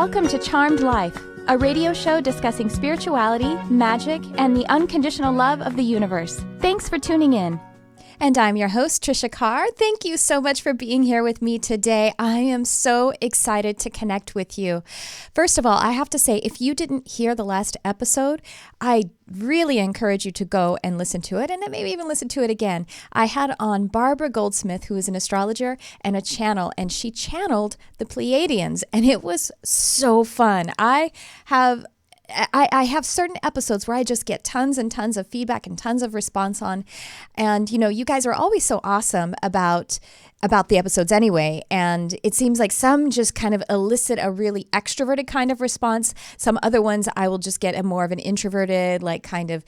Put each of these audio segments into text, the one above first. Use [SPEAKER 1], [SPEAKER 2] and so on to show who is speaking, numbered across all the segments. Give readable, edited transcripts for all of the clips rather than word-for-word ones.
[SPEAKER 1] Welcome to Charmed Life, a radio show discussing spirituality, magic, and the unconditional love of the universe. Thanks for tuning in. And I'm your host, Tricia Carr. Thank you so much for being here with me today. I am so excited to connect with you. First of all, I have to say, if you didn't hear the last episode, I really encourage you to go and listen to it, and then maybe even listen to it again. I had on Barbara Goldsmith, who is an astrologer and a channel, and she channeled the Pleiadians, and it was so fun. I have certain episodes where I just get tons and tons of feedback and tons of response on. And, you guys are always so awesome about the episodes anyway. And it seems like some just kind of elicit a really extroverted kind of response. Some other ones I will just get a more of an introverted, like kind of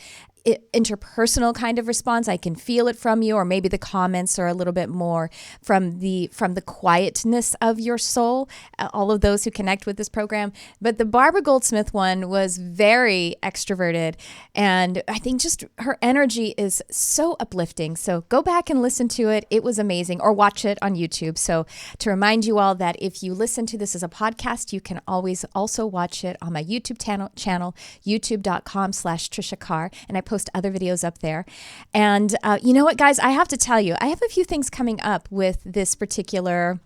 [SPEAKER 1] interpersonal kind of response. I can feel it from you, or maybe the comments are a little bit more from the quietness of your soul, all of those who connect with this program. But the Barbara Goldsmith one was very extroverted, and I think just her energy is so uplifting. So go back and listen to it. It was amazing, or watch it on YouTube. So to remind you all that if you listen to this as a podcast, you can always also watch it on my YouTube channel, youtube.com/Tricia Carr, and I post other videos up there. And you know what, guys, I have to tell you, I have a few things coming up with this particular,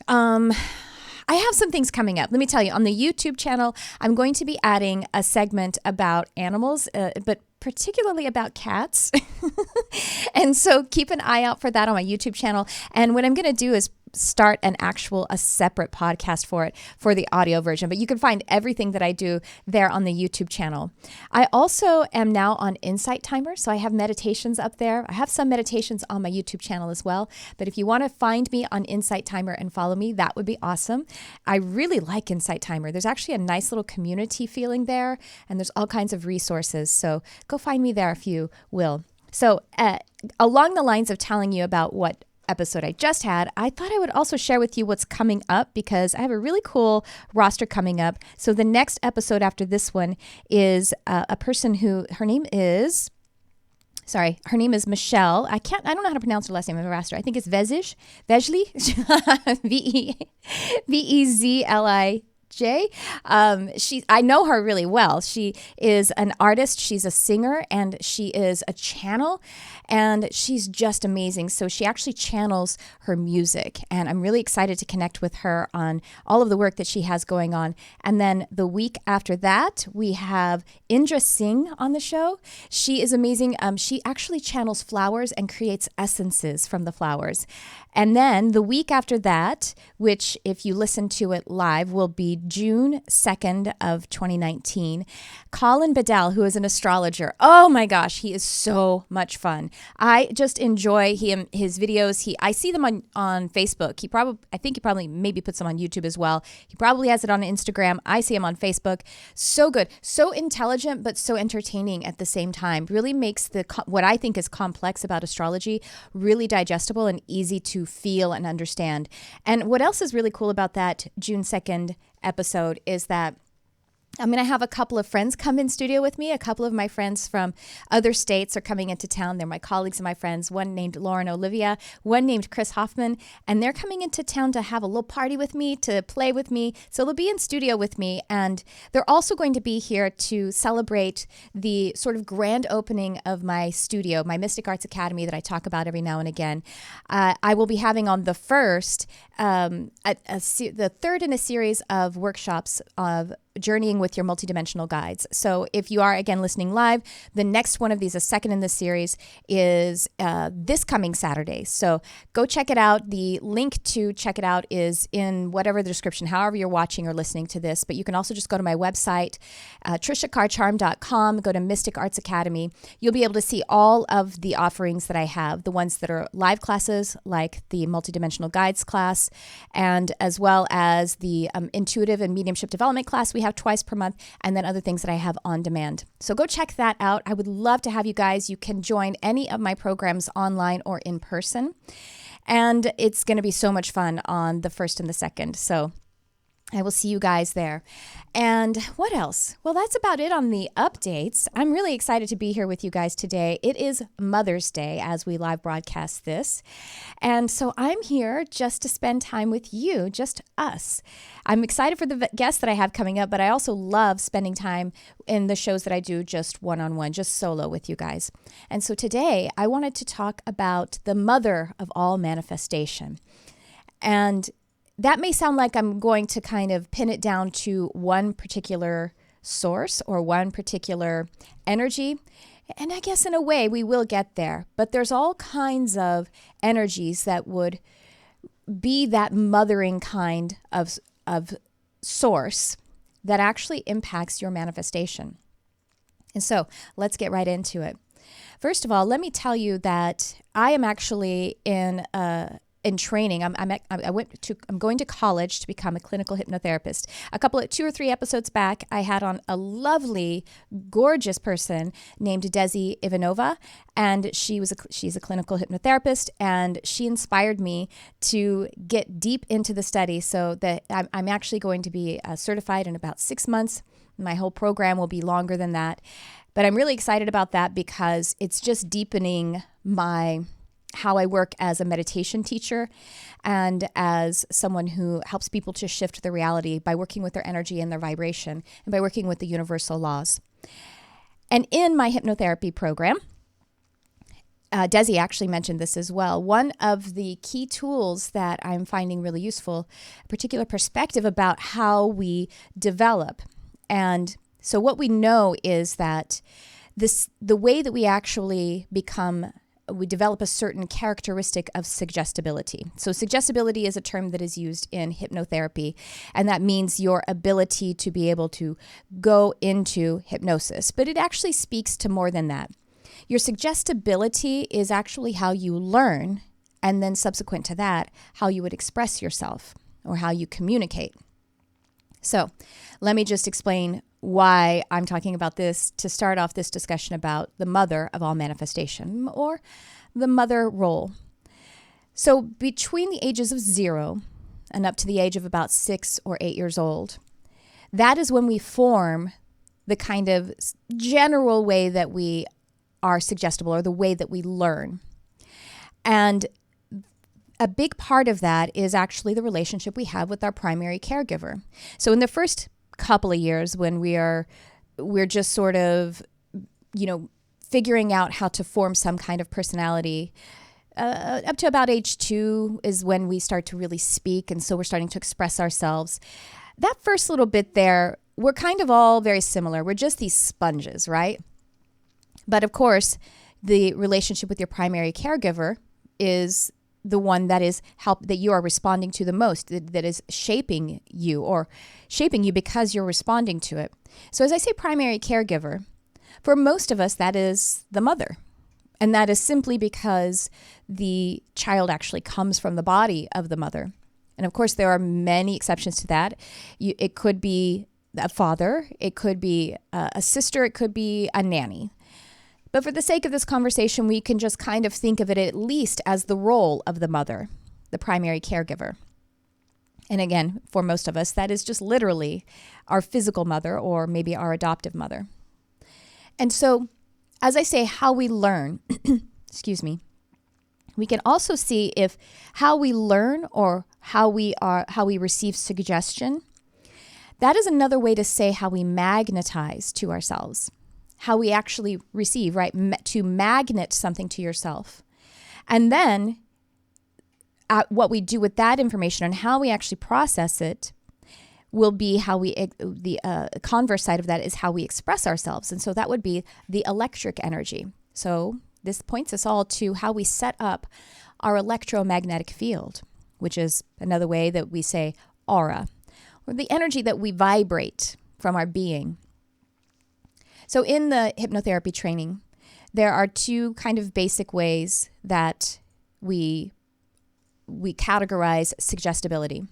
[SPEAKER 1] I have some things coming up. Let me tell you, on the YouTube channel, I'm going to be adding a segment about animals, but particularly about cats. And so keep an eye out for that on my YouTube channel. And what I'm going to do is start a separate podcast for the audio version, but you can find everything that I do there on the YouTube channel. I also am now on Insight Timer, so I have meditations up there. I have some meditations on my YouTube channel as well, but if you want to find me on Insight Timer and follow me, that would be awesome. I really like Insight Timer. There's actually a nice little community feeling there, and there's all kinds of resources, so go find me there if you will. So along the lines of telling you about what episode I just had, I thought I would also share with you what's coming up, because I have a really cool roster coming up. So the next episode after this one is a person who, her name is Michelle. I don't know how to pronounce her last name of the roster. I think it's Vezli, Vezli. I know her really well. She is an artist, she's a singer, and she is a channel, and she's just amazing. So she actually channels her music, and I'm really excited to connect with her on all of the work that she has going on. And then the week after that, we have Indra Singh on the show. She is amazing. She actually channels flowers and creates essences from the flowers. And then the week after that, which if you listen to it live will be June 2nd of 2019, Colin Bedell, who is an astrologer. Oh my gosh, he is so much fun. I just enjoy his videos. I see them on Facebook. I think he probably maybe puts them on YouTube as well. He probably has it on Instagram. I see him on Facebook. So good, so intelligent, but so entertaining at the same time. Really makes what I think is complex about astrology really digestible and easy to feel and understand. And what else is really cool about that June 2nd episode is that I'm going to have a couple of friends come in studio with me. A couple of my friends from other states are coming into town. They're my colleagues and my friends, one named Lauren Olivia, one named Chris Hoffman, and they're coming into town to have a little party with me, to play with me. So they'll be in studio with me, and they're also going to be here to celebrate the sort of grand opening of my studio, my Mystic Arts Academy that I talk about every now and again. I will be having on the first, the third in a series of workshops of journeying with your multidimensional guides. So if you are, again, listening live, the next one of these, a second in this series, is this coming Saturday. So go check it out. The link to check it out is in whatever the description, however you're watching or listening to this. But you can also just go to my website, triciacarcharm.com, go to Mystic Arts Academy. You'll be able to see all of the offerings that I have, the ones that are live classes, like the Multidimensional Guides class, and as well as the Intuitive and Mediumship Development class we have twice per month, and then other things that I have on demand. So go check that out. I would love to have you guys. You can join any of my programs online or in person, and it's going to be so much fun on the 1st and the 2nd. So I will see you guys there. And what else? Well, that's about it on the updates. I'm really excited to be here with you guys today. It is Mother's Day as we live broadcast this. And so I'm here just to spend time with you, just us. I'm excited for the guests that I have coming up, but I also love spending time in the shows that I do just one-on-one, just solo with you guys. And so today I wanted to talk about the mother of all manifestation. And that may sound like I'm going to kind of pin it down to one particular source or one particular energy. And I guess in a way we will get there. But there's all kinds of energies that would be that mothering kind of source that actually impacts your manifestation. And so let's get right into it. First of all, let me tell you that I am actually in training. I'm going to college to become a clinical hypnotherapist. 2 or 3 episodes back, I had on a lovely, gorgeous person named Desi Ivanova, and she's a clinical hypnotherapist, and she inspired me to get deep into the study so that I'm actually going to be certified in about 6 months. My whole program will be longer than that, but I'm really excited about that because it's just deepening how I work as a meditation teacher and as someone who helps people to shift their reality by working with their energy and their vibration and by working with the universal laws. And in my hypnotherapy program, Desi actually mentioned this as well. One of the key tools that I'm finding really useful, a particular perspective about how we develop. And so what we know is that the way that we actually we develop a certain characteristic of suggestibility. So suggestibility is a term that is used in hypnotherapy, and that means your ability to be able to go into hypnosis. But it actually speaks to more than that. Your suggestibility is actually how you learn, and then subsequent to that, how you would express yourself or how you communicate. So let me just explain why I'm talking about this to start off this discussion about the mother of all manifestation, or the mother role. So between the ages of 0 and up to the age of about 6 or 8 years old, that is when we form the kind of general way that we are suggestible, or the way that we learn. And a big part of that is actually the relationship we have with our primary caregiver. So in the first couple of years, when we're just sort of, figuring out how to form some kind of personality, up to about age 2 is when we start to really speak, and so we're starting to express ourselves. That first little bit there, we're kind of all very similar. We're just these sponges, right? But of course, the relationship with your primary caregiver is the one that you are responding to the most, that is shaping you because you're responding to it. So as I say primary caregiver, for most of us, that is the mother. And that is simply because the child actually comes from the body of the mother. And of course, there are many exceptions to that. It could be a father, it could be a sister, it could be a nanny. But for the sake of this conversation, we can just kind of think of it at least as the role of the mother, the primary caregiver. And again, for most of us, that is just literally our physical mother, or maybe our adoptive mother. And so, as I say, how we learn, we can also see if how we learn or how we receive suggestion, that is another way to say how we magnetize to ourselves. How we actually receive, right? To magnet something to yourself. And then what we do with that information and how we actually process it will be how the converse side of that is how we express ourselves. And so that would be the electric energy. So this points us all to how we set up our electromagnetic field, which is another way that we say aura, or the energy that we vibrate from our being. So in the hypnotherapy training, there are 2 kind of basic ways that we categorize suggestibility.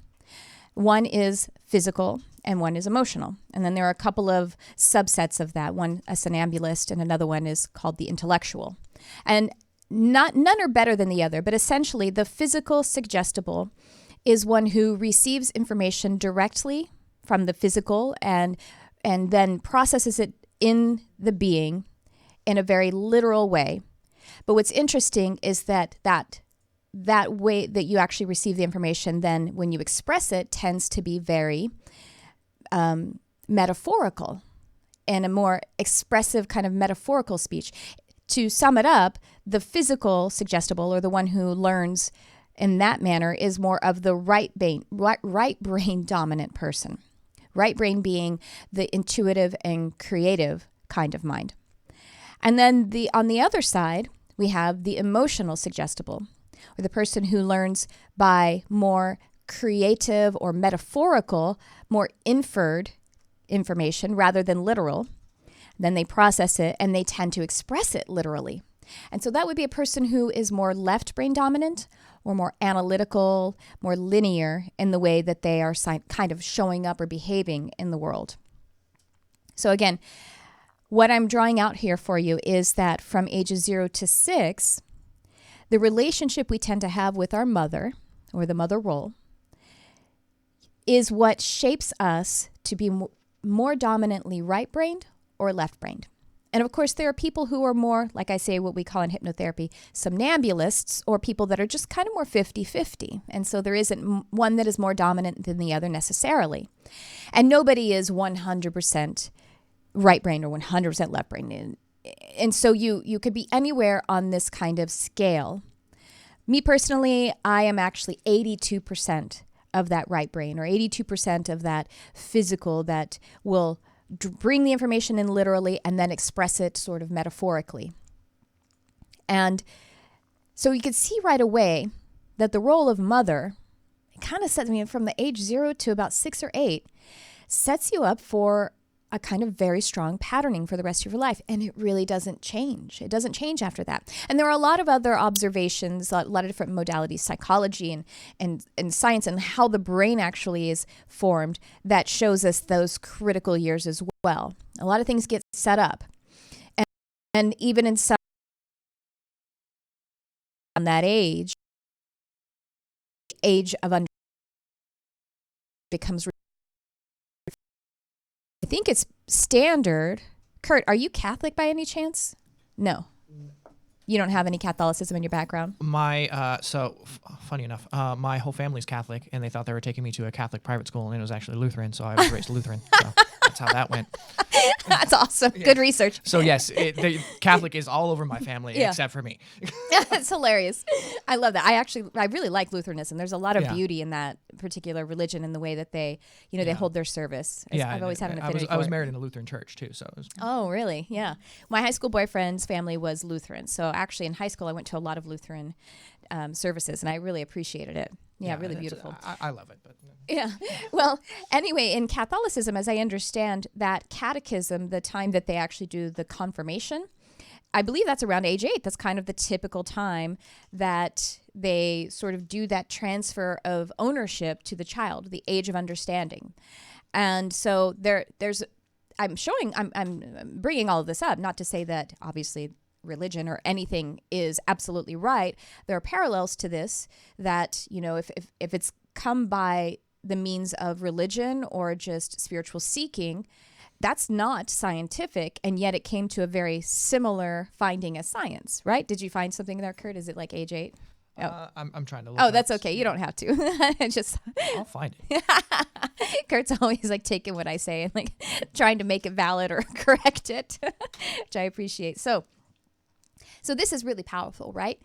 [SPEAKER 1] One is physical and one is emotional. And then there are a couple of subsets of that. One, a somnambulist, and another one is called the intellectual. And none are better than the other, but essentially the physical suggestible is one who receives information directly from the physical and then processes it in the being in a very literal way. But what's interesting is that way that you actually receive the information, then when you express it, tends to be very metaphorical and a more expressive kind of metaphorical speech. To sum it up, the physical suggestible, or the one who learns in that manner, is more of the right brain dominant person. Right brain being the intuitive and creative kind of mind. And then on the other side, we have the emotional suggestible, or the person who learns by more creative or metaphorical, more inferred information rather than literal. Then they process it and they tend to express it literally. And so that would be a person who is more left brain dominant or more analytical, more linear in the way that they are kind of showing up or behaving in the world. So again, what I'm drawing out here for you is that from ages 0 to 6, the relationship we tend to have with our mother, or the mother role, is what shapes us to be more dominantly right-brained or left-brained. And of course, there are people who are more, like I say, what we call in hypnotherapy, somnambulists, or people that are just kind of more 50-50. And so there isn't one that is more dominant than the other necessarily. And nobody is 100% right-brained or 100% left-brained. And so you could be anywhere on this kind of scale. Me personally, I am actually 82% of that right brain, or 82% of that physical that will bring the information in literally and then express it sort of metaphorically. And so you can see right away that the role of mother kind of sets me from the age 0 to about 6 or 8, sets you up for a kind of very strong patterning for the rest of your life. And it really doesn't change. It doesn't change after that. And there are a lot of other observations, a lot of different modalities, psychology and science, and how the brain actually is formed that shows us those critical years as well. A lot of things get set up. And even in some on that age of understanding becomes, I think it's standard. Kurt, are you Catholic by any chance? No. You don't have any Catholicism in your background?
[SPEAKER 2] Funny enough, my whole family's Catholic, and they thought they were taking me to a Catholic private school, and it was actually Lutheran, so I was raised Lutheran. So that's how that went.
[SPEAKER 1] That's awesome. Yeah. Good research.
[SPEAKER 2] So yes, the Catholic is all over my family, except for me.
[SPEAKER 1] That's hilarious. I love that. I really like Lutheranism. There's a lot of beauty in that particular religion in the way that they, they hold their service. I've always had an affinity for it.
[SPEAKER 2] I was married in a Lutheran church too, so.
[SPEAKER 1] Oh, really? Yeah. My high school boyfriend's family was Lutheran, so actually in high school I went to a lot of Lutheran services, and I really appreciated it. Yeah, really beautiful.
[SPEAKER 2] I love it. But
[SPEAKER 1] yeah. Well, anyway, in Catholicism, as I understand, that catechism, the time that they actually do the confirmation, I believe that's around age 8. That's kind of the typical time that they sort of do that transfer of ownership to the child, the age of understanding. And so I'm bringing all of this up, not to say that obviously religion or anything is absolutely right. There are parallels to this that, if it's come by the means of religion or just spiritual seeking, that's not scientific, and yet it came to a very similar finding as science, right? Did you find something there, Kurt? Is it like age 8?
[SPEAKER 2] Oh. I'm trying to look.
[SPEAKER 1] Oh, that's okay. You don't have to.
[SPEAKER 2] I'll find it.
[SPEAKER 1] Kurt's always like taking what I say and like trying to make it valid or correct it, which I appreciate. So this is really powerful, right?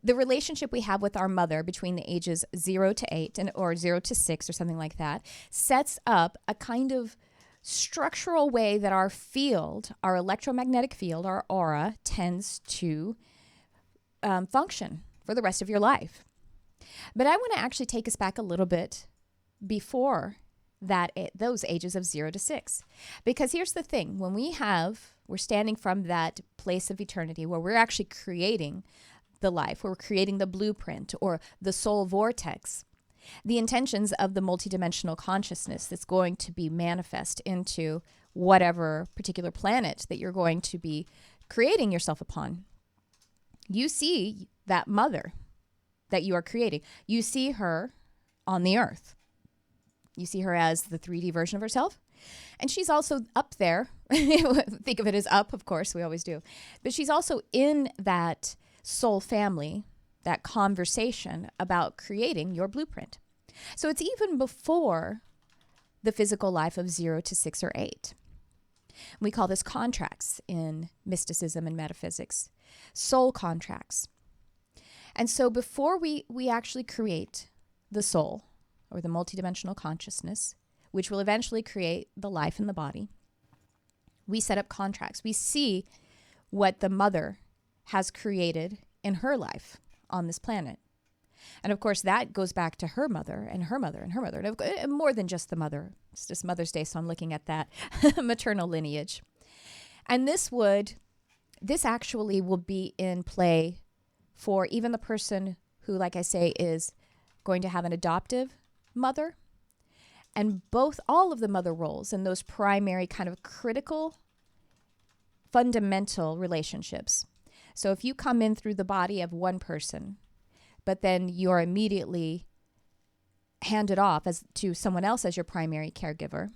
[SPEAKER 1] The relationship we have with our mother between the ages 0 to 8 or 0 to 6 or something like that sets up a kind of structural way that our field, our electromagnetic field, our aura, tends to function for the rest of your life. But I want to actually take us back a little bit before those ages of 0 to 6. Because here's the thing, when we're standing from that place of eternity where we're actually creating the life, where we're creating the blueprint or the soul vortex, the intentions of the multidimensional consciousness that's going to be manifest into whatever particular planet that you're going to be creating yourself upon. You see that mother that you are creating. You see her on the earth. You see her as the 3D version of herself. And she's also up there. Think of it as up, of course, we always do. But she's also in that soul family, that conversation about creating your blueprint. So it's even before the physical life of 0 to 6 or 8. We call this contracts in mysticism and metaphysics, soul contracts. And so before we actually create the soul or the multidimensional consciousness, which will eventually create the life in the body, we set up contracts. We see what the mother has created in her life on this planet. And of course, that goes back to her mother and her mother and her mother. And more than just the mother. It's just Mother's Day, so I'm looking at that maternal lineage. And this actually will be in play for even the person who, like I say, is going to have an adoptive mother. And all of the mother roles and those primary kind of critical, fundamental relationships. So if you come in through the body of one person, but then you're immediately handed off to someone else as your primary caregiver,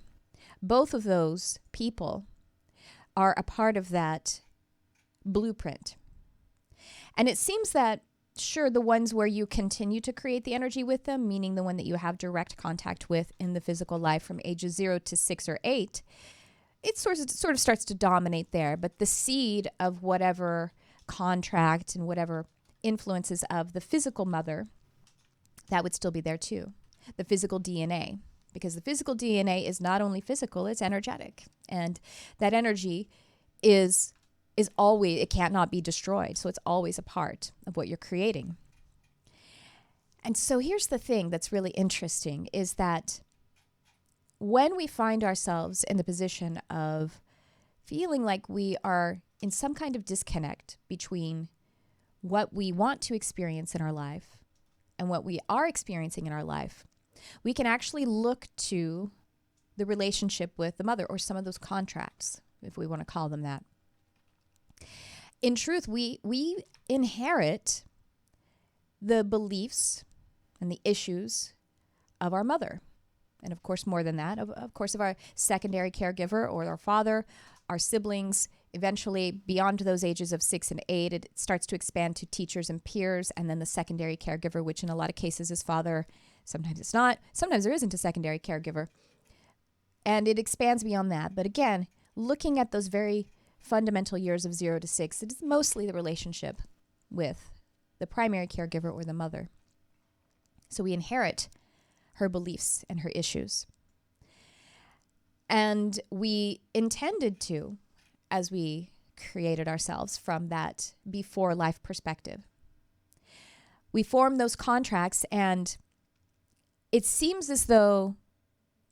[SPEAKER 1] both of those people are a part of that blueprint. And it seems that, sure, the ones where you continue to create the energy with them, meaning the one that you have direct contact with in the physical life from ages 0 to 6 or 8, it sort of starts to dominate there. But the seed of whatever contract and whatever influences of the physical mother, that would still be there too. The physical DNA, because the physical DNA is not only physical, it's energetic. And that energy is always, it cannot be destroyed. So it's always a part of what you're creating. And so here's the thing that's really interesting is that when we find ourselves in the position of feeling like we are in some kind of disconnect between what we want to experience in our life and what we are experiencing in our life, we can actually look to the relationship with the mother or some of those contracts, if we want to call them that. In truth, we inherit the beliefs and the issues of our mother. And of course, more than that, of course, of our secondary caregiver or our father, our siblings. Eventually, beyond those ages of 6 and 8, it starts to expand to teachers and peers, and then the secondary caregiver, which in a lot of cases is father. Sometimes it's not. Sometimes there isn't a secondary caregiver. And it expands beyond that. But again, looking at those very fundamental years of 0 to 6, it is mostly the relationship with the primary caregiver or the mother. So we inherit her beliefs and her issues. And we intended to, as we created ourselves from that before life perspective. We form those contracts, and it seems as though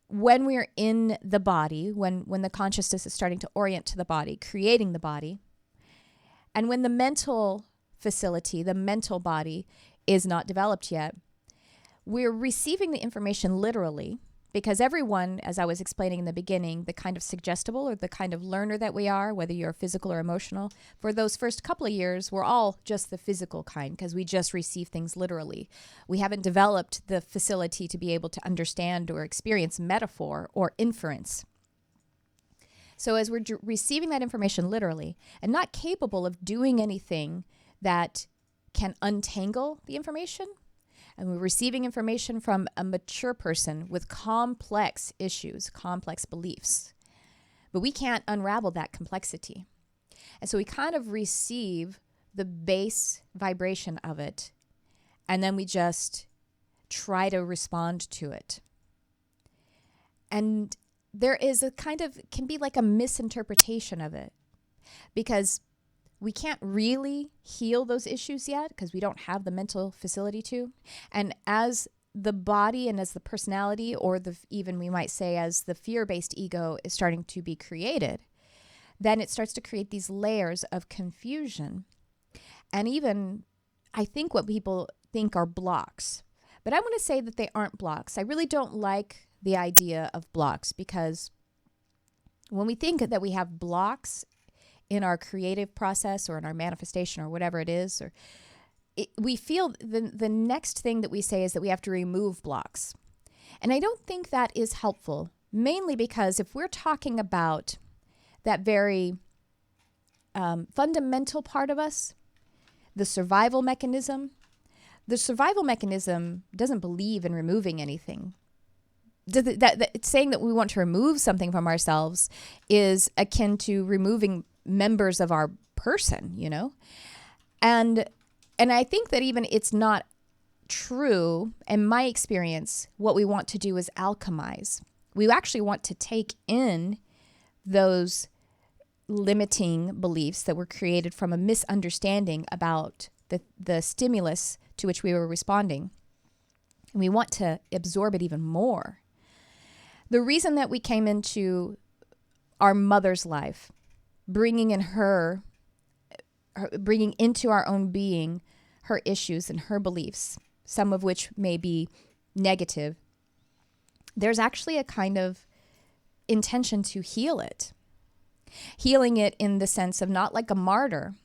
[SPEAKER 1] when we're in the body, when the consciousness is starting to orient to the body, creating the body, and when the mental facility, the mental body, is not developed yet, we're receiving the information literally, because everyone, as I was explaining in the beginning, the kind of suggestible or the kind of learner that we are, whether you're physical or emotional, for those first couple of years, we're all just the physical kind because we just receive things literally. We haven't developed the facility to be able to understand or experience metaphor or inference. So as we're receiving that information literally and not capable of doing anything that can untangle the information, and we're receiving information from a mature person with complex issues, complex beliefs. But we can't unravel that complexity. And so we kind of receive the base vibration of it, and then we just try to respond to it. And there is a kind of, can be like a misinterpretation of it, because we can't really heal those issues yet because we don't have the mental facility to. And as the body and as the personality, or even we might say as the fear-based ego is starting to be created, then it starts to create these layers of confusion. And even, I think what people think are blocks. But I want to say that they aren't blocks. I really don't like the idea of blocks, because when we think that we have blocks in our creative process or in our manifestation or whatever it is, we feel the next thing that we say is that we have to remove blocks. And I don't think that is helpful, mainly because if we're talking about that very fundamental part of us, the survival mechanism doesn't believe in removing anything. Saying that we want to remove something from ourselves is akin to removing members of our person, you know? And I think that even it's not true, in my experience, what we want to do is alchemize. We actually want to take in those limiting beliefs that were created from a misunderstanding about the stimulus to which we were responding. And we want to absorb it even more. The reason that we came into our mother's life, bringing into our own being her issues and her beliefs, some of which may be negative, there's actually a kind of intention to heal it. Healing it in the sense of not like a martyr,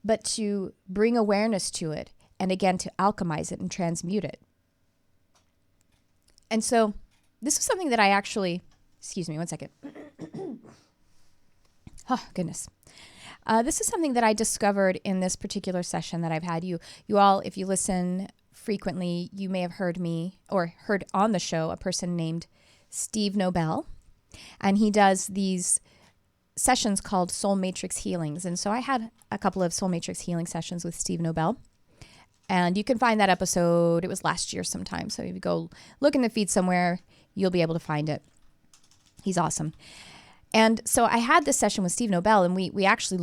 [SPEAKER 1] but to bring awareness to it, and again, to alchemize it and transmute it. And so this was something that I actually, excuse me, one second. Oh, goodness. This is something that I discovered in this particular session that I've had. You all, if you listen frequently, you may have heard me or heard on the show a person named Steve Nobel. And he does these sessions called Soul Matrix Healings. And so I had a couple of Soul Matrix Healing sessions with Steve Nobel. And you can find that episode. It was last year sometime. So if you go look in the feed somewhere, you'll be able to find it. He's awesome. And so I had this session with Steve Nobel, and we actually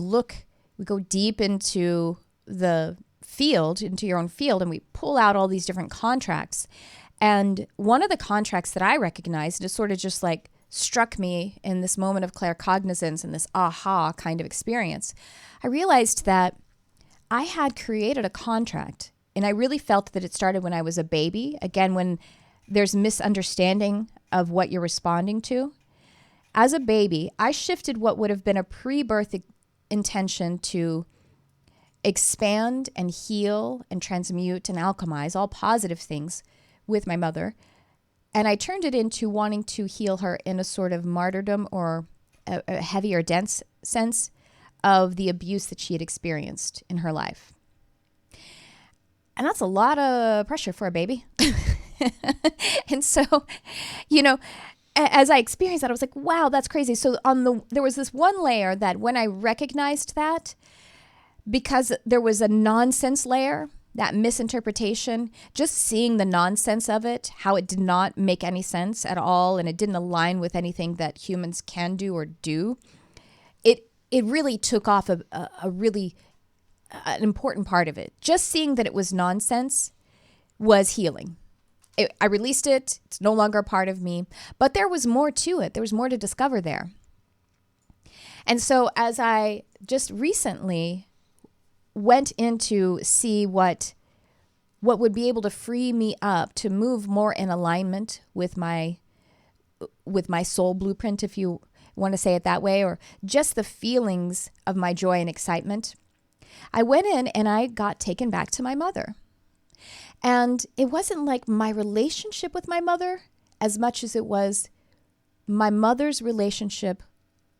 [SPEAKER 1] we go deep into the field, into your own field, and we pull out all these different contracts. And one of the contracts that I recognized, it sort of just like struck me in this moment of claircognizance and this aha kind of experience. I realized that I had created a contract, and I really felt that it started when I was a baby. Again, when there's misunderstanding of what you're responding to. As a baby, I shifted what would have been a pre-birth intention to expand and heal and transmute and alchemize, all positive things, with my mother. And I turned it into wanting to heal her in a sort of martyrdom or a heavy or dense sense of the abuse that she had experienced in her life. And that's a lot of pressure for a baby. And so, you know, as I experienced that, I was like, wow, that's crazy. So there was this one layer that when I recognized that, because there was a nonsense layer, that misinterpretation, just seeing the nonsense of it, how it did not make any sense at all, and it didn't align with anything that humans can do or do, it really took off an important part of it. Just seeing that it was nonsense was healing. I released it. It's no longer a part of me. But there was more to it. There was more to discover there. And so as I just recently went in to see what would be able to free me up to move more in alignment with my soul blueprint, if you want to say it that way, or just the feelings of my joy and excitement, I went in and I got taken back to my mother. And it wasn't like my relationship with my mother as much as it was my mother's relationship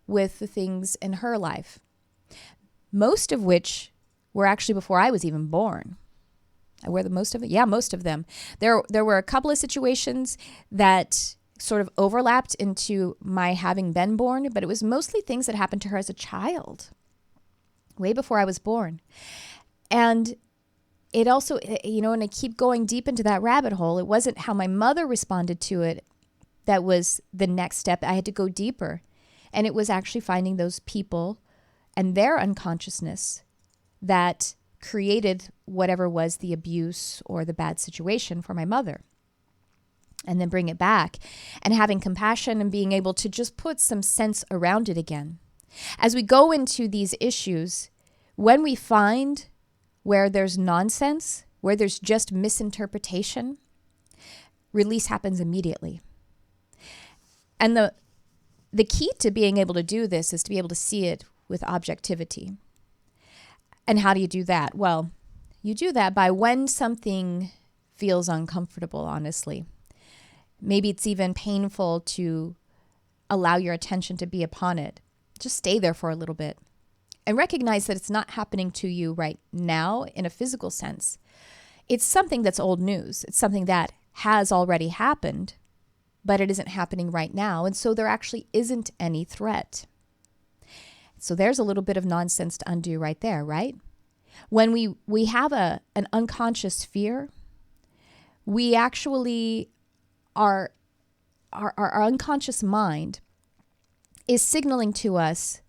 [SPEAKER 1] with the things in her life, most of which were actually before I was even born. I wear the most of it? Yeah, most of them. There were a couple of situations that sort of overlapped into my having been born, but it was mostly things that happened to her as a child, way before I was born. And it also, you know, and I keep going deep into that rabbit hole. It wasn't how my mother responded to it that was the next step. I had to go deeper. And it was actually finding those people and their unconsciousness that created whatever was the abuse or the bad situation for my mother. And then bring it back and having compassion and being able to just put some sense around it again. As we go into these issues, when we find where there's nonsense, where there's just misinterpretation, release happens immediately. And the key to being able to do this is to be able to see it with objectivity. And how do you do that? Well, you do that by when something feels uncomfortable, honestly. Maybe it's even painful to allow your attention to be upon it. Just stay there for a little bit and recognize that it's not happening to you right now in a physical sense. It's something that's old news. It's something that has already happened, but it isn't happening right now. And so there actually isn't any threat. So there's a little bit of nonsense to undo right there, right? When we have an unconscious fear, we actually our unconscious mind is signaling to us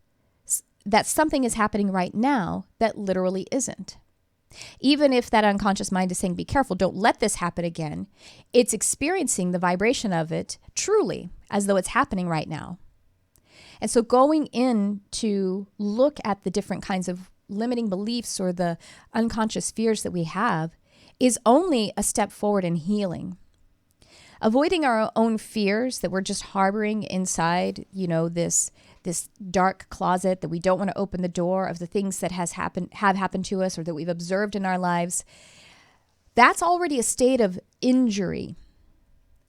[SPEAKER 1] that something is happening right now that literally isn't. Even if that unconscious mind is saying, be careful, don't let this happen again, it's experiencing the vibration of it truly as though it's happening right now. And so going in to look at the different kinds of limiting beliefs or the unconscious fears that we have is only a step forward in healing. Avoiding our own fears that we're just harboring inside, this dark closet that we don't want to open the door of the things that have happened to us or that we've observed in our lives, that's already a state of injury.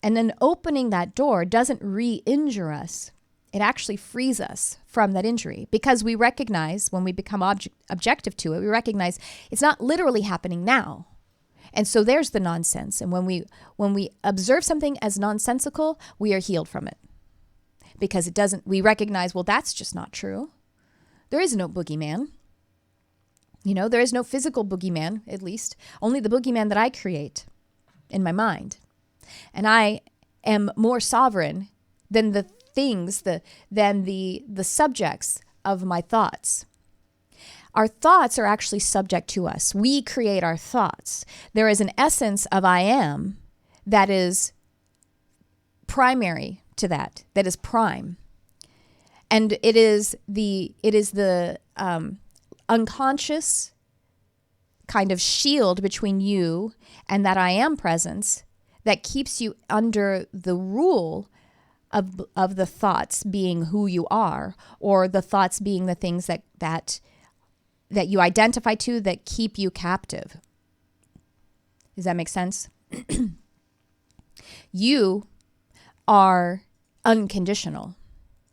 [SPEAKER 1] And then opening that door doesn't re-injure us. It actually frees us from that injury because we recognize when we become objective to it, we recognize it's not literally happening now. And so there's the nonsense. And when we observe something as nonsensical, we are healed from it. Because we recognize, well, that's just not true. There is no boogeyman. There is no physical boogeyman, at least. Only the boogeyman that I create in my mind. And I am more sovereign than the things, than the subjects of my thoughts. Our thoughts are actually subject to us. We create our thoughts. There is an essence of I am that is primary to that is prime. And it is the unconscious kind of shield between you and that I am presence that keeps you under the rule of the thoughts being who you are, or the thoughts being the things that you identify to that keep you captive. Does that make sense? You are unconditional,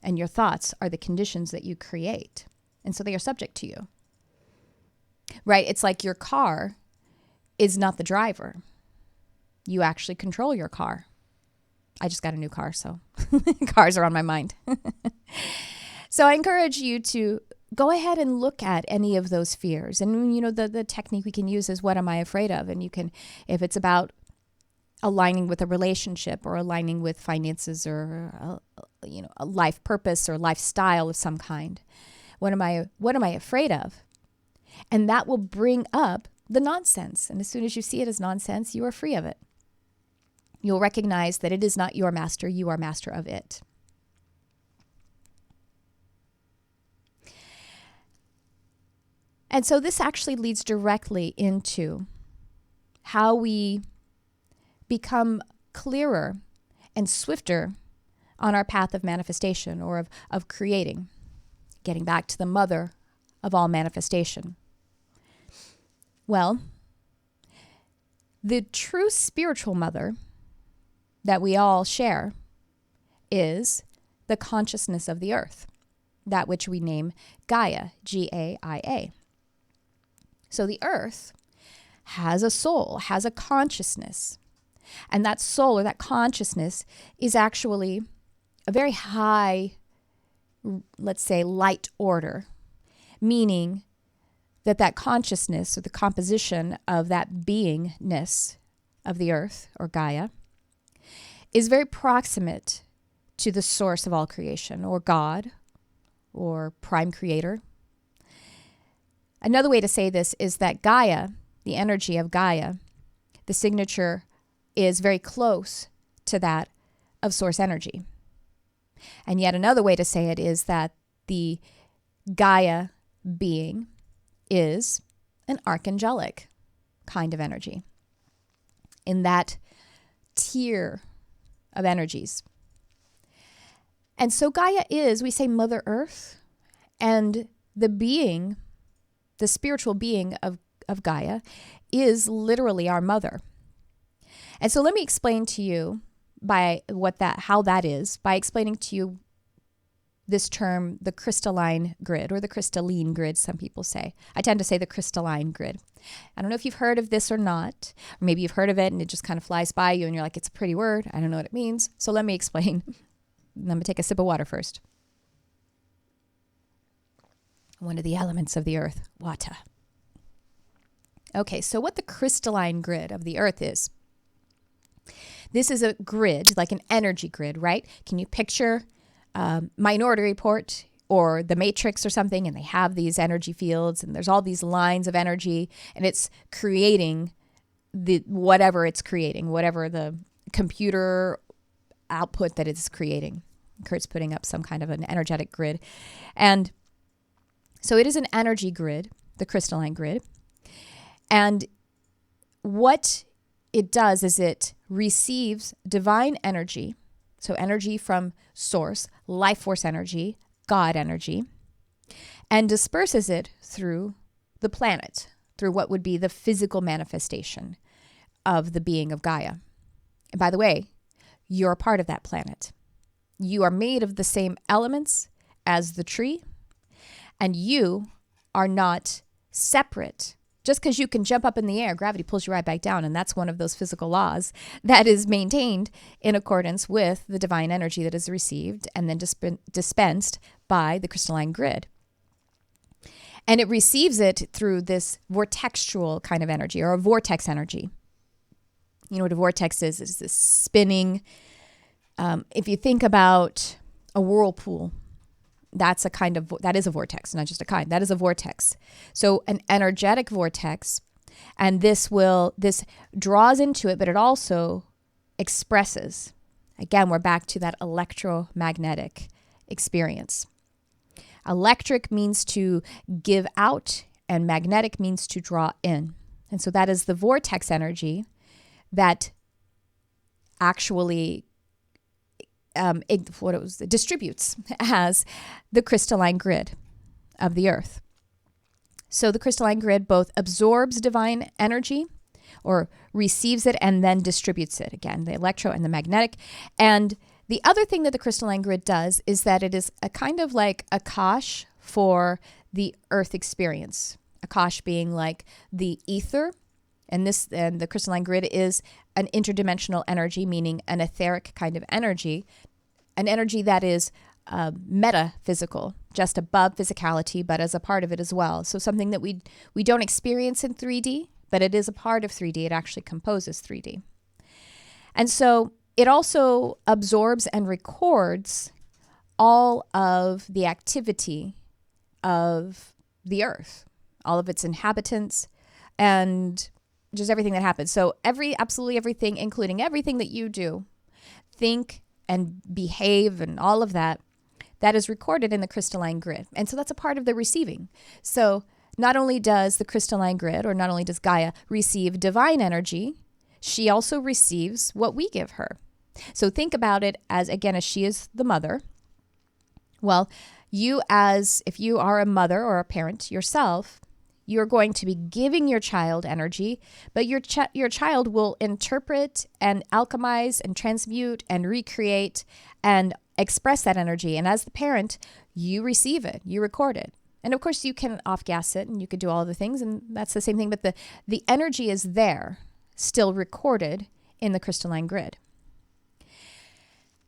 [SPEAKER 1] and your thoughts are the conditions that you create. And so they are subject to you. Right? It's like your car is not the driver. You actually control your car. I just got a new car, so cars are on my mind. So I encourage you to go ahead and look at any of those fears. And, the technique we can use is, what am I afraid of? And you can, if it's about aligning with a relationship or aligning with finances or, a life purpose or lifestyle of some kind, what am I afraid of? And that will bring up the nonsense. And as soon as you see it as nonsense, you are free of it. You'll recognize that it is not your master, you are master of it. And so this actually leads directly into how we become clearer and swifter on our path of manifestation or of creating, getting back to the mother of all manifestation. Well, the true spiritual mother that we all share is the consciousness of the earth, that which we name Gaia, Gaia. So the earth has a soul, has a consciousness. And that soul or that consciousness is actually a very high, let's say, light order, meaning that consciousness or the composition of that beingness of the earth or Gaia is very proximate to the source of all creation, or God, or prime creator. Another way to say this is that Gaia, the energy of Gaia, the signature is very close to that of source energy. And yet another way to say it is that the Gaia being is an archangelic kind of energy in that tier of energies. And so Gaia is, we say, Mother Earth, and the being, the spiritual being of Gaia is literally our mother. And so let me explain to you by how that is by explaining to you this term, the crystalline grid, or the crystalline grid, some people say. I tend to say the crystalline grid. I don't know if you've heard of this or not, or maybe you've heard of it and it just kind of flies by you and you're like, it's a pretty word. I don't know what it means. So let me explain. I'm going to take a sip of water first. One of the elements of the earth, water. Okay, so what the crystalline grid of the earth is, this is a grid, like an energy grid, right? Can you picture Minority Report or The Matrix or something, and they have these energy fields and there's all these lines of energy and it's creating whatever the computer output that it's creating. Kurt's putting up some kind of an energetic grid. And so it is an energy grid, the crystalline grid. And what it does is it receives divine energy, so energy from source, life force energy, God energy, and disperses it through the planet, through what would be the physical manifestation of the being of Gaia. And by the way, you're a part of that planet. You are made of the same elements as the tree, and you are not separate. Just because you can jump up in the air, gravity pulls you right back down. And that's one of those physical laws that is maintained in accordance with the divine energy that is received and then dispensed by the crystalline grid. And it receives it through this vortexual kind of energy, or a vortex energy. You know what a vortex is? It's this spinning. If you think about a whirlpool, that is a vortex, not just a kind. That is a vortex. So an energetic vortex, and this draws into it, but it also expresses. Again, we're back to that electromagnetic experience. Electric means to give out, and magnetic means to draw in. And so that is the vortex energy that actually distributes as the crystalline grid of the earth. So the crystalline grid both absorbs divine energy, or receives it, and then distributes it. Again, the electro and the magnetic. And the other thing that the crystalline grid does is that it is a kind of like Akash for the earth experience. Akash being like the ether, and the crystalline grid is an interdimensional energy, meaning an etheric kind of energy, an energy that is metaphysical, just above physicality, but as a part of it as well. So something that we don't experience in 3D, but it is a part of 3D. It actually composes 3D. And so it also absorbs and records all of the activity of the earth, all of its inhabitants, and just everything that happens. So absolutely everything, including everything that you do, think and behave and all of that is recorded in the crystalline grid. And so that's a part of the receiving. So not only does the crystalline grid, or not only does Gaia receive divine energy, she also receives what we give her. So think about it as she is the mother. Well, if you are a mother or a parent yourself, you're going to be giving your child energy, but your child will interpret and alchemize and transmute and recreate and express that energy. And as the parent, you receive it, you record it. And of course you can off-gas it and you could do all the things, and that's the same thing, but the energy is there, still recorded in the crystalline grid.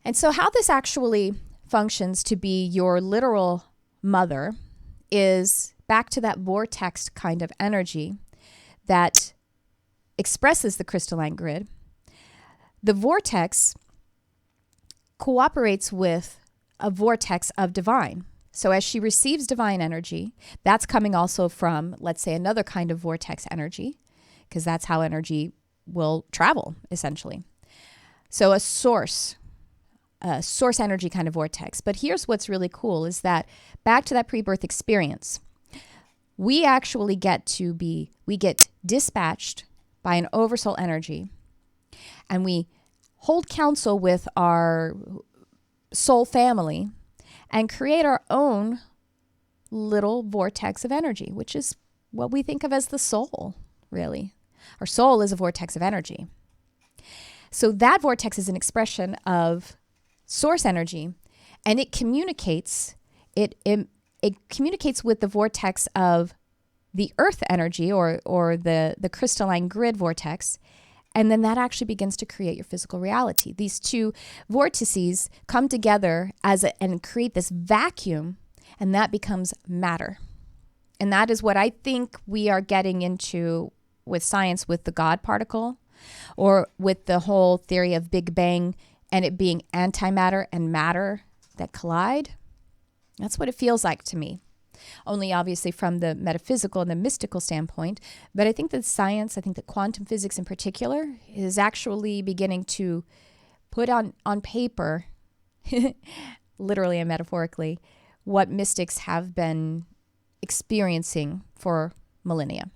[SPEAKER 1] And so how this actually functions to be your literal mother is back to that vortex kind of energy that expresses the crystalline grid. The vortex cooperates with a vortex of divine. So as she receives divine energy, that's coming also from, let's say, another kind of vortex energy, because that's how energy will travel, essentially. So a source energy kind of vortex. But here's what's really cool is that back to that pre-birth experience, we actually get dispatched by an oversoul energy, and we hold counsel with our soul family and create our own little vortex of energy, which is what we think of as the soul, really. Our soul is a vortex of energy. So that vortex is an expression of source energy, and it communicates. It communicates with the vortex of the earth energy or the crystalline grid vortex. And then that actually begins to create your physical reality. These two vortices come together and create this vacuum, and that becomes matter. And that is what I think we are getting into with science, with the God particle, or with the whole theory of Big Bang and it being antimatter and matter that collide. That's what it feels like to me. Only obviously from the metaphysical and the mystical standpoint. But I think that science, I think that quantum physics in particular, is actually beginning to put on paper, literally and metaphorically, what mystics have been experiencing for millennia.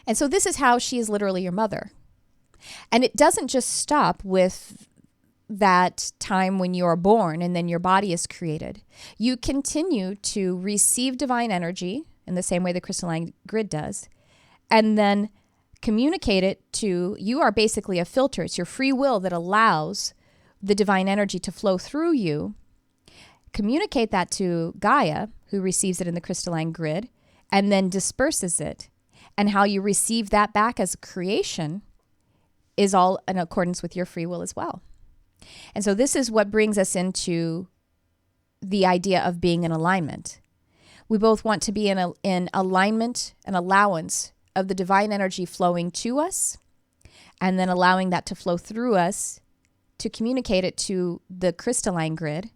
[SPEAKER 1] And so this is how she is literally your mother. And it doesn't just stop with that time when you are born and then your body is created. You continue to receive divine energy in the same way the crystalline grid does, and then communicate it to, you are basically a filter. It's your free will that allows the divine energy to flow through you. Communicate that to Gaia, who receives it in the crystalline grid, and then disperses it. And how you receive that back as a creation is all in accordance with your free will as well. And so this is what brings us into the idea of being in alignment. We both want to be in alignment, an allowance of the divine energy flowing to us, and then allowing that to flow through us to communicate it to the crystalline grid,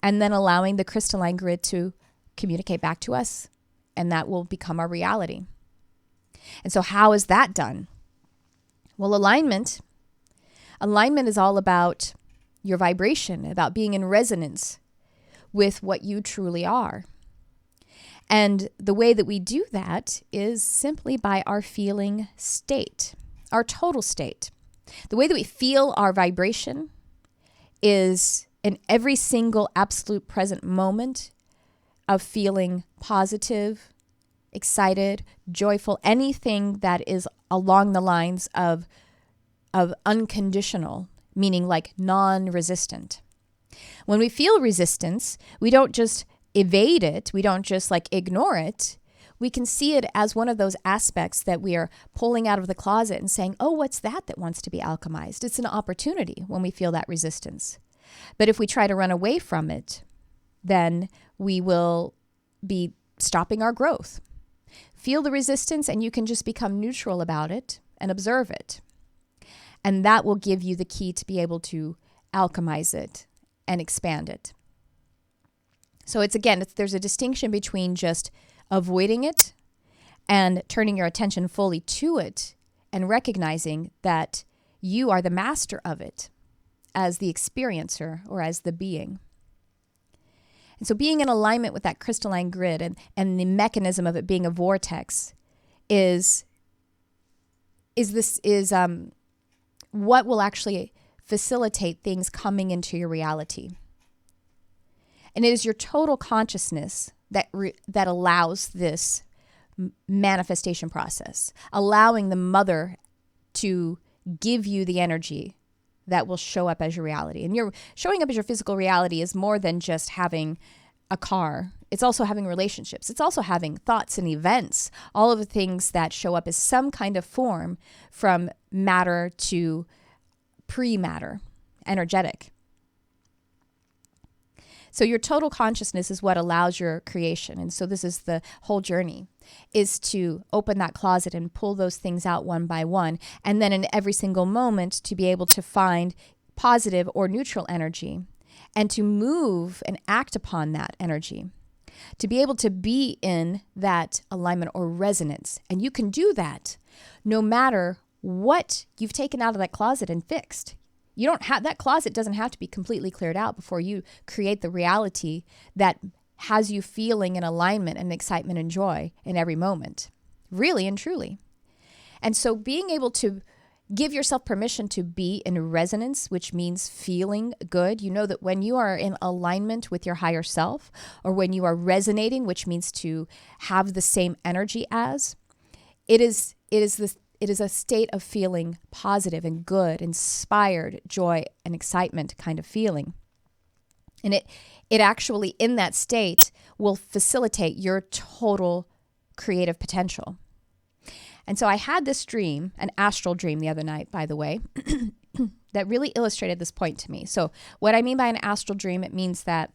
[SPEAKER 1] and then allowing the crystalline grid to communicate back to us, and that will become our reality. And so how is that done? Well, alignment is all about your vibration, about being in resonance with what you truly are. And the way that we do that is simply by our feeling state, our total state. The way that we feel our vibration is in every single absolute present moment of feeling positive, excited, joyful, anything that is along the lines of unconditional, meaning like non-resistant. When we feel resistance, we don't just evade it, we don't just like ignore it. We can see it as one of those aspects that we are pulling out of the closet and saying, oh, what's that wants to be alchemized? It's an opportunity when we feel that resistance. But if we try to run away from it, then we will be stopping our growth. Feel the resistance and you can just become neutral about it and observe it. And that will give you the key to be able to alchemize it and expand it. So there's a distinction between just avoiding it and turning your attention fully to it and recognizing that you are the master of it as the experiencer or as the being. And so being in alignment with that crystalline grid and the mechanism of it being a vortex is what will actually facilitate things coming into your reality. And it is your total consciousness that allows this manifestation process, allowing the mother to give you the energy that will show up as your reality. And your showing up as your physical reality is more than just having a car. It's also having relationships. It's also having thoughts and events, all of the things that show up as some kind of form from matter to pre-matter, energetic. So your total consciousness is what allows your creation. And so this is the whole journey, is to open that closet and pull those things out one by one. And then in every single moment to be able to find positive or neutral energy and to move and act upon that energy. To be able to be in that alignment or resonance. And you can do that no matter what you've taken out of that closet and fixed. That closet doesn't have to be completely cleared out before you create the reality that has you feeling in alignment and excitement and joy in every moment, really and truly. And so being able to give yourself permission to be in resonance, which means feeling good. You know that when you are in alignment with your higher self, or when you are resonating, which means to have the same energy as, it is is a state of feeling positive and good, inspired, joy, and excitement kind of feeling. And it actually, in that state, will facilitate your total creative potential. And so I had this dream, an astral dream the other night, by the way, that really illustrated this point to me. So what I mean by an astral dream, it means that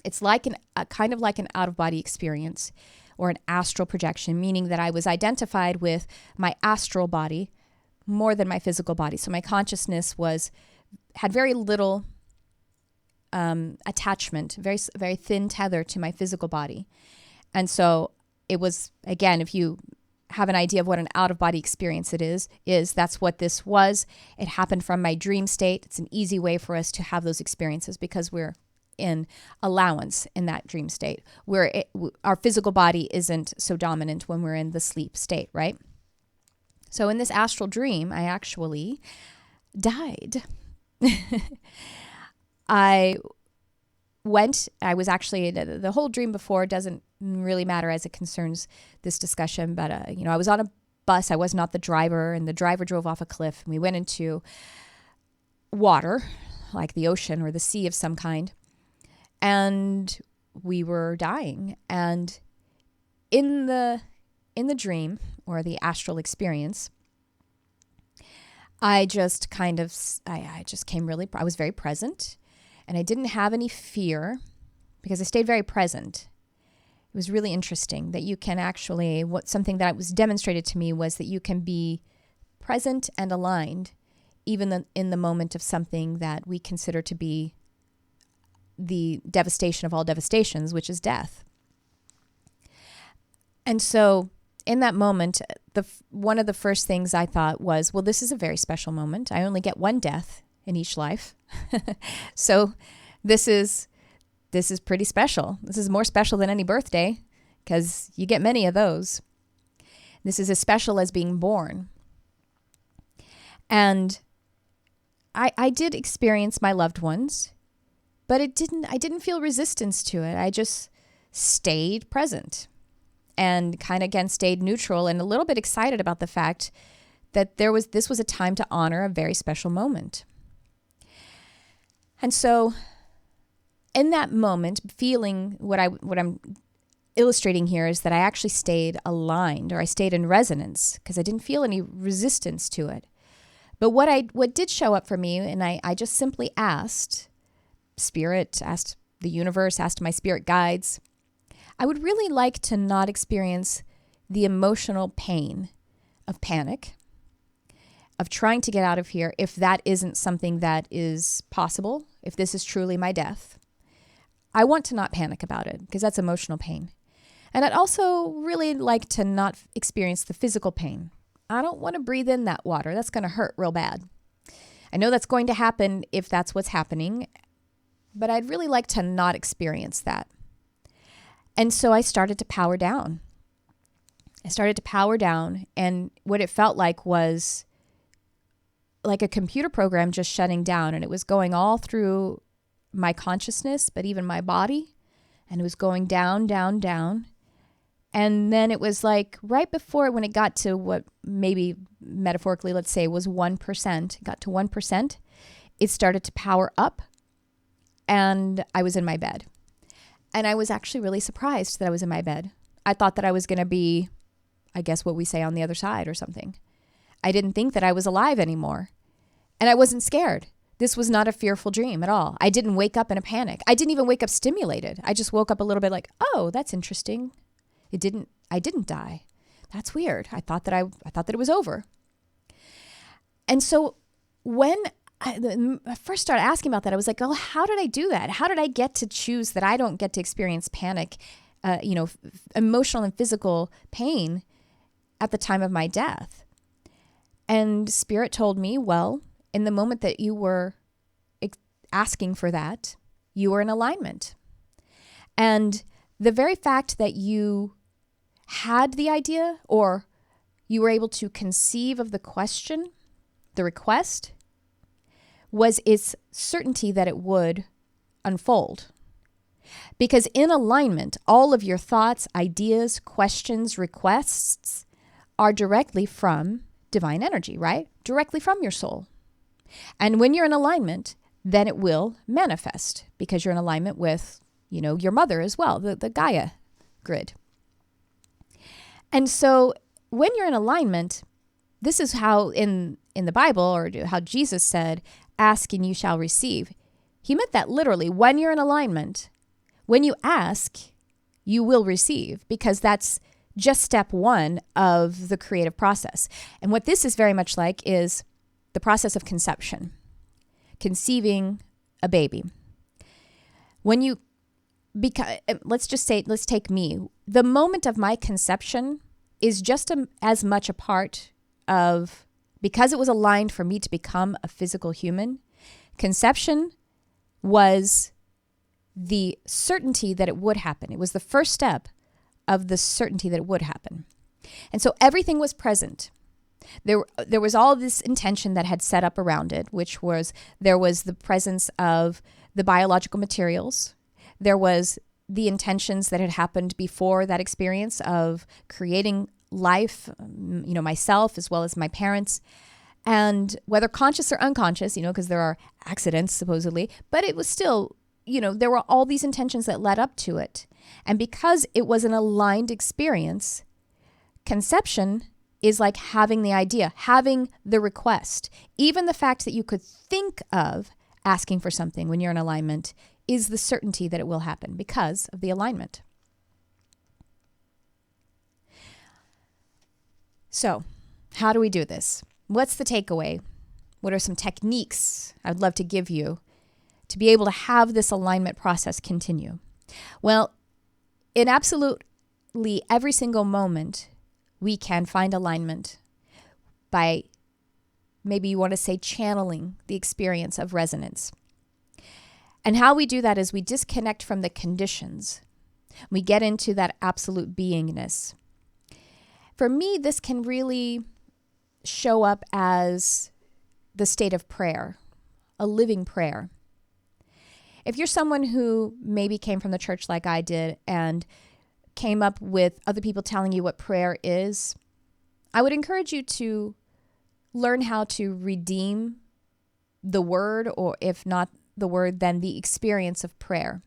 [SPEAKER 1] it's like kind of like an out-of-body experience or an astral projection, meaning that I was identified with my astral body more than my physical body. So my consciousness had very little attachment, very thin tether to my physical body. And so it was, again, if you have an idea of what an out-of-body experience it is that's what this was. It happened from my dream state. It's an easy way for us to have those experiences because we're in allowance in that dream state, where our physical body isn't so dominant when we're in the sleep state, right? So in this astral dream, I actually died. I was actually, the whole dream before doesn't really matter as it concerns this discussion, but I was on a bus. I was not the driver, and the driver drove off a cliff, and we went into water, like the ocean or the sea of some kind, and we were dying. And in the dream or the astral experience, I just came I was very present, and I didn't have any fear because I stayed very present. It was really interesting that you can actually, something that was demonstrated to me was that you can be present and aligned even in the moment of something that we consider to be the devastation of all devastations, which is death. And so in that moment, one of the first things I thought was, well, this is a very special moment. I only get one death in each life. So this is pretty special. This is more special than any birthday because you get many of those. This is as special as being born. And I did experience my loved ones, but I didn't feel resistance to it. I just stayed present and kind of, again, stayed neutral and a little bit excited about the fact that this was a time to honor a very special moment. And so in that moment, feeling what I'm illustrating here is that I actually stayed aligned, or I stayed in resonance because I didn't feel any resistance to it. But what did show up for me, and I just simply asked Spirit, asked the universe, asked my spirit guides, I would really like to not experience the emotional pain of panic, of trying to get out of here if that isn't something that is possible, if this is truly my death. I want to not panic about it because that's emotional pain. And I'd also really like to not experience the physical pain. I don't want to breathe in that water. That's going to hurt real bad. I know that's going to happen if that's what's happening, but I'd really like to not experience that. And so I started to power down. And what it felt like was like a computer program just shutting down, and it was going all through my consciousness, but even my body, and it was going down, down, down. And then it was like right before, when it got to what maybe metaphorically, let's say, was 1%, got to 1%, it started to power up, and I was in my bed. And I was actually really surprised that I was in my bed. I thought that I was going to be, I guess what we say, on the other side or something. I didn't think that I was alive anymore. And I wasn't scared. This was not a fearful dream at all. I didn't wake up in a panic. I didn't even wake up stimulated. I just woke up a little bit like, oh, that's interesting. I didn't die. That's weird. I thought that it was over. And so when I first started asking about that, I was like, oh, how did I do that? How did I get to choose that I don't get to experience panic, emotional and physical pain at the time of my death? And Spirit told me, well, in the moment that you were asking for that, you were in alignment. And the very fact that you had the idea, or you were able to conceive of the question, the request, was its certainty that it would unfold. Because in alignment, all of your thoughts, ideas, questions, requests are directly from divine energy, right? Directly from your soul. And when you're in alignment, then it will manifest because you're in alignment with, your mother as well, the Gaia grid. And so when you're in alignment, this is how in the Bible, or how Jesus said, ask and you shall receive. He meant that literally. When you're in alignment, when you ask, you will receive, because that's just step one of the creative process. And what this is very much like is the process of conception, conceiving a baby. When you let's take me. The moment of my conception is just as much a part of, because it was aligned for me to become a physical human, conception was the certainty that it would happen. It was the first step of the certainty that it would happen. And so everything was present. There was all this intention that had set up around it, which was, there was the presence of the biological materials. There was the intentions that had happened before that experience of creating life, myself as well as my parents, and whether conscious or unconscious, because there are accidents supposedly, but it was still, there were all these intentions that led up to it. And because it was an aligned experience, conception is like having the idea, having the request. Even the fact that you could think of asking for something when you're in alignment is the certainty that it will happen because of the alignment. So, how do we do this? What's the takeaway? What are some techniques I would love to give you to be able to have this alignment process continue? Well, in absolutely every single moment, we can find alignment by, maybe you want to say, channeling the experience of resonance. And how we do that is we disconnect from the conditions. We get into that absolute beingness. For me, this can really show up as the state of prayer, a living prayer. If you're someone who maybe came from the church like I did and came up with other people telling you what prayer is, I would encourage you to learn how to redeem the word, or if not the word, then the experience of prayer.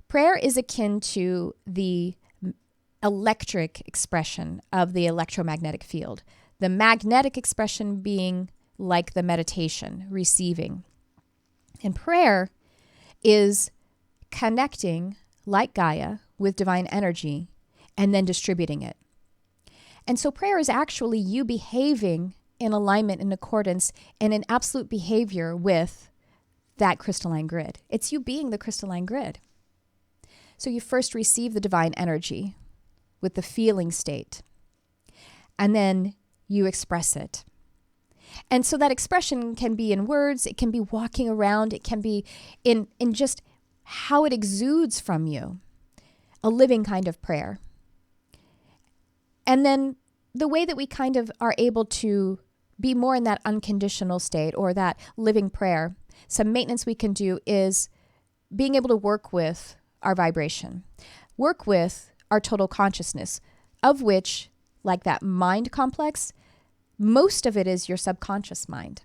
[SPEAKER 1] Prayer is akin to the electric expression of the electromagnetic field. The magnetic expression being like the meditation, receiving. And prayer is connecting, like Gaia, with divine energy and then distributing it. And so prayer is actually you behaving in alignment, in accordance, and in absolute behavior with that crystalline grid. It's you being the crystalline grid. So you first receive the divine energy with the feeling state, and then you express it. And so that expression can be in words, it can be walking around, it can be in just how it exudes from you, a living kind of prayer. And then the way that we kind of are able to be more in that unconditional state or that living prayer, some maintenance we can do is being able to work with our vibration, work with our total consciousness, of which, like that mind complex, most of it is your subconscious mind.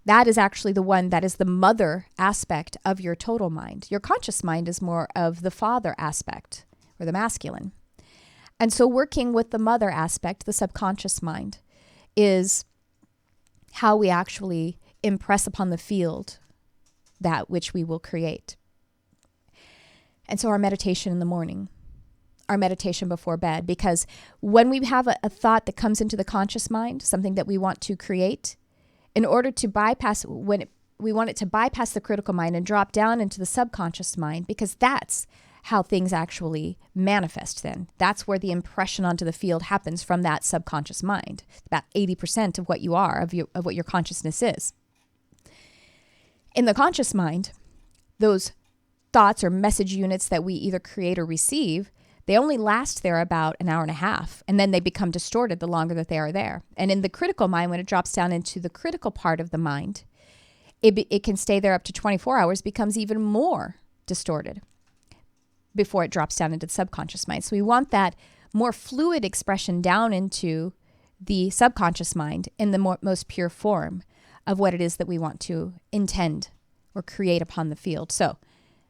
[SPEAKER 1] That is actually the one that is the mother aspect of your total mind. Your conscious mind is more of the father aspect, or the masculine. And so working with the mother aspect, the subconscious mind, is how we actually impress upon the field that which we will create. And so our meditation in the morning, our meditation before bed, because when we have a thought that comes into the conscious mind, something that we want to create, in order to bypass, we want it to bypass the critical mind and drop down into the subconscious mind, because that's how things actually manifest then. That's where the impression onto the field happens from that subconscious mind. About 80% of what you are, of what your consciousness is. In the conscious mind, those thoughts or message units that we either create or receive, they only last there about an hour and a half, and then they become distorted the longer that they are there. And in the critical mind, when it drops down into the critical part of the mind, it can stay there up to 24 hours, becomes even more distorted before it drops down into the subconscious mind. So we want that more fluid expression down into the subconscious mind in the most pure form of what it is that we want to intend or create upon the field. So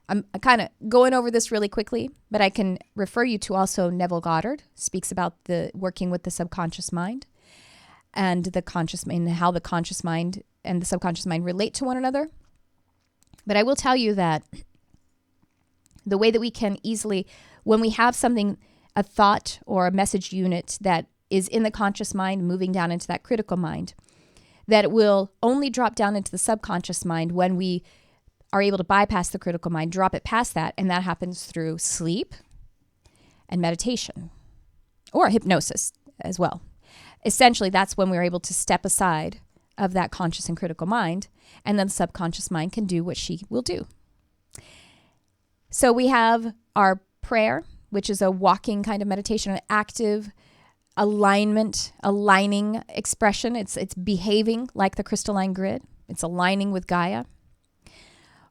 [SPEAKER 1] I'm kind of going over this really quickly, but I can refer you to also Neville Goddard speaks about the working with the subconscious mind and the conscious mind, and how the conscious mind and the subconscious mind relate to one another. But I will tell you that the way that we can easily, when we have something, a thought or a message unit that is in the conscious mind moving down into that critical mind, that it will only drop down into the subconscious mind when we are able to bypass the critical mind, drop it past that, and that happens through sleep and meditation or hypnosis as well. Essentially, that's when we're able to step aside of that conscious and critical mind, and then the subconscious mind can do what she will do. So we have our prayer, which is a walking kind of meditation, an active alignment, aligning expression. It's behaving like the Crystalline Grid. It's aligning with Gaia.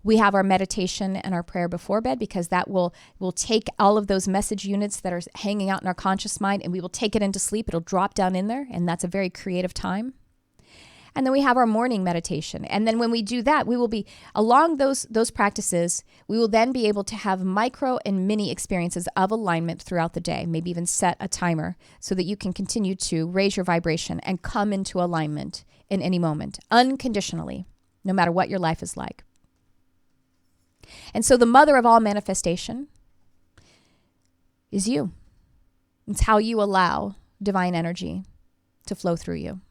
[SPEAKER 1] We have our meditation and our prayer before bed, because that will take all of those message units that are hanging out in our conscious mind, and we will take it into sleep. It'll drop down in there, and that's a very creative time. And then we have our morning meditation. And then when we do that, we will be, along those practices, we will then be able to have micro and mini experiences of alignment throughout the day, maybe even set a timer so that you can continue to raise your vibration and come into alignment in any moment, unconditionally, no matter what your life is like. And so the mother of all manifestation is you. It's how you allow divine energy to flow through you.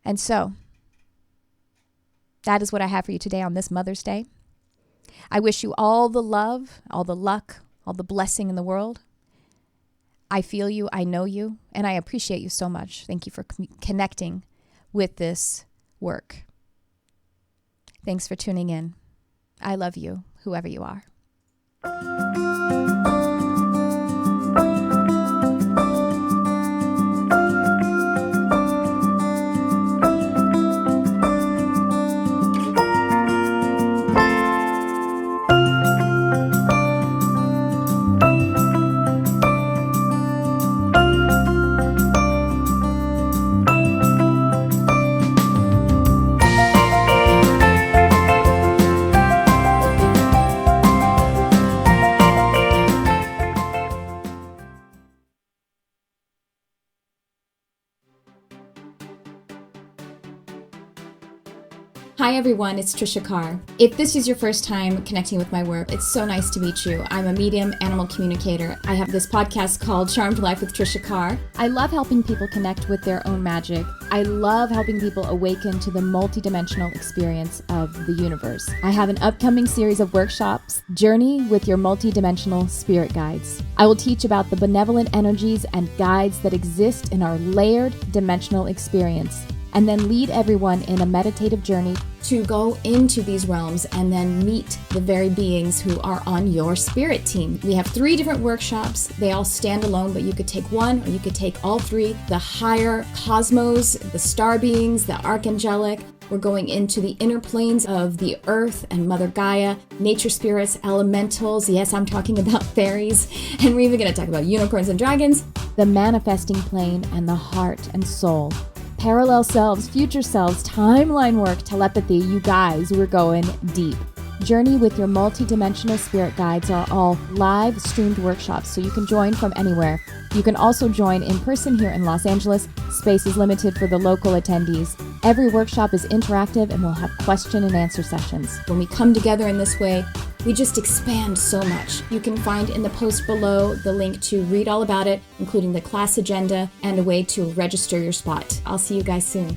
[SPEAKER 1] And so that is what I have for you today on this Mother's Day. I wish you all the love, all the luck, all the blessing in the world. I feel you, I know you, and I appreciate you so much. Thank you for connecting with this work. Thanks for tuning in. I love you, whoever you are. Hi everyone, it's Tricia Carr. If this is your first time connecting with my work, it's so nice to meet you. I'm a medium animal communicator. I have this podcast called Charmed Life with Tricia Carr. I love helping people connect with their own magic. I love helping people awaken to the multidimensional experience of the universe. I have an upcoming series of workshops, Journey with Your Multidimensional Spirit Guides. I will teach about the benevolent energies and guides that exist in our layered dimensional experience, and then lead everyone in a meditative journey to go into these realms and then meet the very beings who are on your spirit team. We have 3 different workshops. They all stand alone, but you could take one or you could take all 3. The higher cosmos, the star beings, the archangelic. We're going into the inner planes of the earth and Mother Gaia, nature spirits, elementals. Yes, I'm talking about fairies. And we're even going to talk about unicorns and dragons. The manifesting plane and the heart and soul. Parallel selves, future selves, timeline work, telepathy. You guys, we're going deep. Journey with Your Multidimensional Spirit Guides are all live streamed workshops, so you can join from anywhere. You can also join in person here in Los Angeles. Space is limited for the local attendees. Every workshop is interactive and we'll have question and answer sessions. When we come together in this way, we just expand so much. You can find in the post below the link to read all about it, including the class agenda and a way to register your spot. I'll see you guys soon.